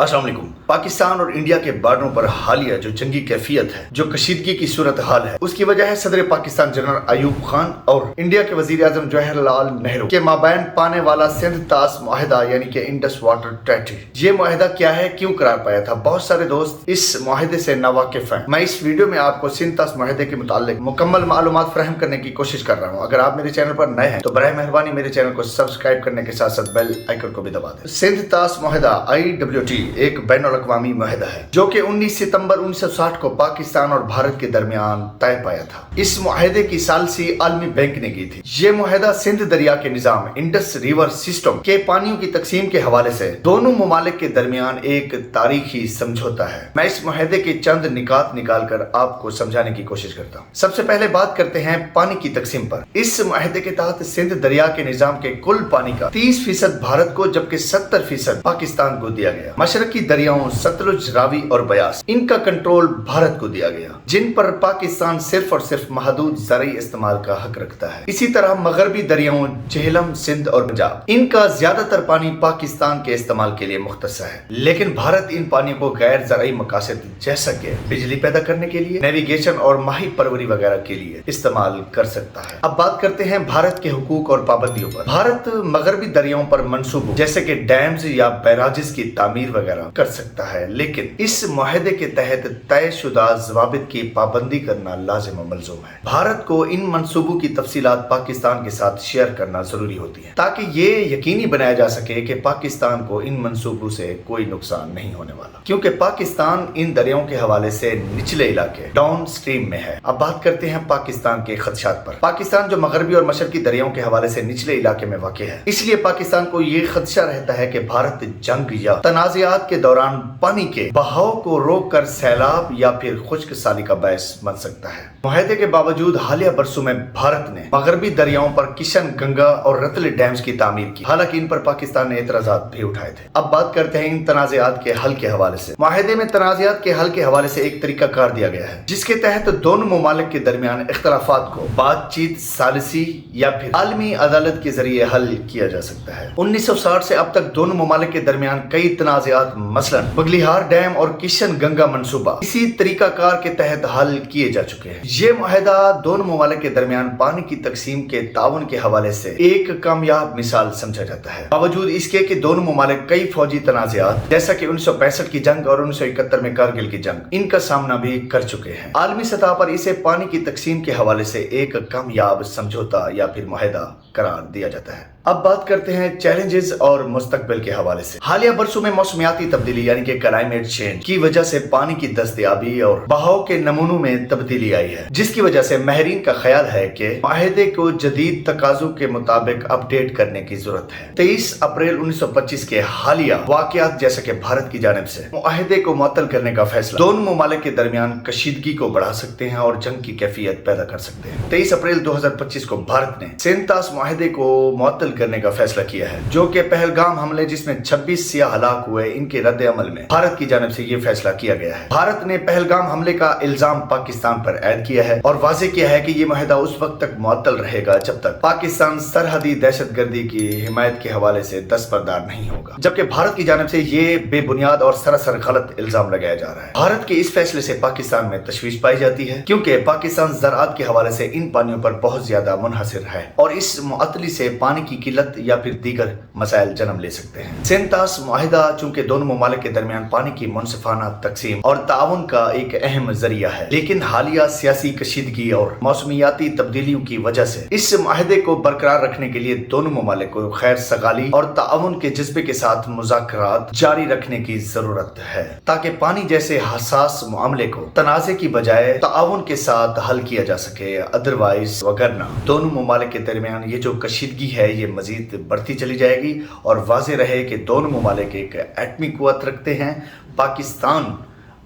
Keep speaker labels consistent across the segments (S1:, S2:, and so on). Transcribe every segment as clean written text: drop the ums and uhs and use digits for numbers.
S1: अस्सलाम वालेकुम। पाकिस्तान और इंडिया के बॉर्डरों पर हालिया जो जंगी कैफियत है, जो कशीदगी की सूरत हाल है, उसकी वजह है सदर पाकिस्तान जनरल अयूब खान और इंडिया के वजीर आजम जवाहरलाल नेहरू के माबैन पाने वाला सिंध तास मुआहदा यानी कि इंडस वाटर ट्रीटी। ये मुआहदा क्या है, क्यों करार पाया था? बहुत सारे दोस्त इस मुआहदे से नावाकिफ हैं। मैं इस वीडियो में आपको सिंध तास मुआहदे के मुताल्लिक मुकम्मल मालूमात फराहम करने की कोशिश कर रहा हूँ। अगर आप मेरे चैनल पर नए हैं तो बराए मेहरबानी मेरे चैनल को सब्सक्राइब करने के साथ साथ बेल आइकन को भी दबा दें। सिंध तास मुआहदा IWT एक बैनुल-अक़वामी मुआहदा है जो कि 19 सितंबर 1960 को पाकिस्तान और भारत के दरमियान तय पाया था। इस मुआहदे की सालसी आलमी बैंक ने की थी। ये मुआहदा सिंध दरिया के निजाम इंडस रिवर सिस्टम के पानियों की तकसीम के हवाले से दोनों मुमालिक के दरमियान एक तारीखी समझौता है। मैं इस मुआहदे के चंद निकात निकाल कर आपको समझाने की कोशिश करता हूँ। सबसे पहले बात करते हैं पानी की तकसीम पर। इस मुआहदे के तहत सिंध दरिया के निजाम के कुल पानी का 30% भारत को जबकि 70% पाकिस्तान को दिया गया। मशरकी दरियाओं सतलुज, रावी और बयास, इनका कंट्रोल भारत को दिया गया, जिन पर पाकिस्तान सिर्फ और सिर्फ महदूद ज़राई इस्तेमाल का हक रखता है। इसी तरह मगरबी दरियाओं झेलम, सिंध और पंजाब, इनका ज्यादातर पानी पाकिस्तान के इस्तेमाल के लिए मुख्तस है, लेकिन भारत इन पानी को गैर ज़राई मकासद जैसा कि बिजली पैदा करने के लिए, नेविगेशन और माही परवरी वगैरह के लिए इस्तेमाल कर सकता है। अब बात करते हैं भारत के हुकूक और पाबंदियों पर। भारत मगरबी दरियाओं पर मंसूबों जैसे कि डैम्स या बैराजेस की तामीर वगैरह कर सकता है, लेकिन इस मुआहदे के तहत तयशुदा ज़वाबित की पाबंदी करना लाजिम व मलज़ूम है। भारत को इन मंसूबों की तफसीलात पाकिस्तान के साथ शेयर करना जरूरी होती है ताकि ये यकीनी बनाया जा सके कि पाकिस्तान को इन मंसूबों से कोई नुकसान नहीं होने वाला, क्योंकि पाकिस्तान इन दरियाओं के हवाले से निचले इलाके डाउन स्ट्रीम में है। अब बात करते हैं पाकिस्तान के खदशात पर। पाकिस्तान जो मगरबी और मशरकी दरियाओं के हवाले से निचले इलाके में वाक़ है, इसलिए पाकिस्तान को ये खदशा रहता है कि भारत जंग या तनाज़ात के दौरान पानी के बहाव को रोक कर सैलाब या फिर खुश्क साली का बायस बन सकता है। मुआहदे के बावजूद हालिया बरसों में भारत ने मगरबी दरियाओं पर किशन, गंगा और रतले डैम्स की तामीर की, हालांकि इन पर पाकिस्तान ने एतराजात भी उठाए थे। अब बात करते हैं इन तनाज़ात के हल के हवाले से। मुआहदे में तनाज़ात के हल के हवाले से एक तरीका कार दिया गया है, जिसके तहत दोनों मुमालिक के दरमियान इख्तलाफात को बातचीत, सालिसी या फिर आलमी अदालत के जरिए हल किया जा सकता है। 1960 से अब तक दोनों मुमालिक के दरमियान कई तनाज़ात मसलन बगलिहार डैम और किशन गंगा मंसूबा इसी तरीका कार के तहत हल किए जा चुके हैं। ये मुआहदा दोनों मुमालिक के दरमियान पानी की तकसीम के ताउन के हवाले से एक कामयाब मिसाल समझा जाता है, बावजूद इसके कि दोनों मुमालिक कई फौजी तनाज़ात जैसा कि 1965 की जंग और 1971 में कारगिल की जंग, इनका सामना भी कर चुके हैं। आलमी सतह पर इसे पानी की तकसीम के हवाले से एक कामयाब समझौता या फिर मुआहदा करार दिया जाता है। अब बात करते हैं चैलेंजेस और मुस्तकबिल के हवाले से। हालिया बरसों में मौसमियाती तब्दीली यानी कि क्लाइमेट चेंज की वजह से पानी की दस्तयाबी और बहाव के नमूनों में तब्दीली आई है, जिसकी वजह से माहिरीन का ख्याल है कि मुआहदे को जदीद तकाज़ों के मुताबिक अपडेट करने की जरूरत है। 23 अप्रैल 1925 के हालिया वाक़यात जैसे कि भारत की जानिब से मुआहदे को मुअत्तल करने का फैसला दोनों मुमालिक के दरमियान कशीदगी को बढ़ा सकते हैं और जंग की कैफियत पैदा कर सकते हैं। 23 अप्रैल 2025 को भारत ने सिंध तास मुआहदे को मुअत्तल करने का फैसला किया है, जो कि पहलगाम हमले जिसमें 26 सियाह हलाक हुए, इनके रद्द अमल में भारत की जानिब से यह फैसला किया गया है। भारत ने पहलगाम हमले का इल्जाम पाकिस्तान पर ऐड किया है और वाज़े किया है कि यह मुआहदा उस वक्त तक मुअत्तल रहेगा जब तक पाकिस्तान सरहदी दहशतगर्दी की हिमायत के हवाले से दस्तबरदार नहीं होगा, जबकि भारत की जानिब से ये बेबुनियाद और सरासर गलत इल्जाम लगाया जा रहा है। भारत के इस फैसले से पाकिस्तान में तशवीश पाई जाती है, क्योंकि पाकिस्तान ज़राअत के हवाले से इन पानियों पर बहुत ज्यादा मुनहसिर है और इस मुअत्तली से पानी की किल्लत या फिर दीगर मसाइल जन्म ले सकते हैं। सिंध तास मुआहदा चूंकि दोनों मुमालिक के दरमियान पानी की मुनसिफाना तकसीम और ताउन का एक अहम जरिया है, लेकिन हालिया सियासी कशीदगी और मौसमियाती तब्दीलियों की वजह से इस मुआहदे को बरकरार रखने के लिए दोनों मुमालिक को खैर सगाली और ताउन के जज्बे के साथ मुज़ाकरात जारी रखने की जरूरत है, ताकि पानी जैसे हसास मामले को तनाज़े की बजाय ताउन के साथ हल किया जा सके। अदरवाइज वगरना दोनों मुमालिक के दरमियान ये जो कशीदगी है ये मजीद बढ़ती चली जाएगी और वाज़े रहे कि दोनों मुमालिक एक एटमी कुव्वत रखते हैं। पाकिस्तान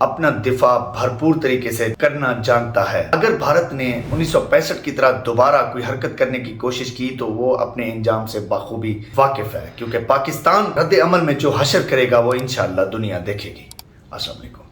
S1: अपना दिफा भरपूर तरीके से करना जानता है। अगर भारत ने 1965 की तरह दोबारा कोई हरकत करने की कोशिश की तो वो अपने इंजाम से बाखूबी वाकिफ है, क्योंकि पाकिस्तान रद्द अमल में जो हशर करेगा वो इंशाअल्लाह दुनिया देखेगी। अस्सलाम वालेकुम।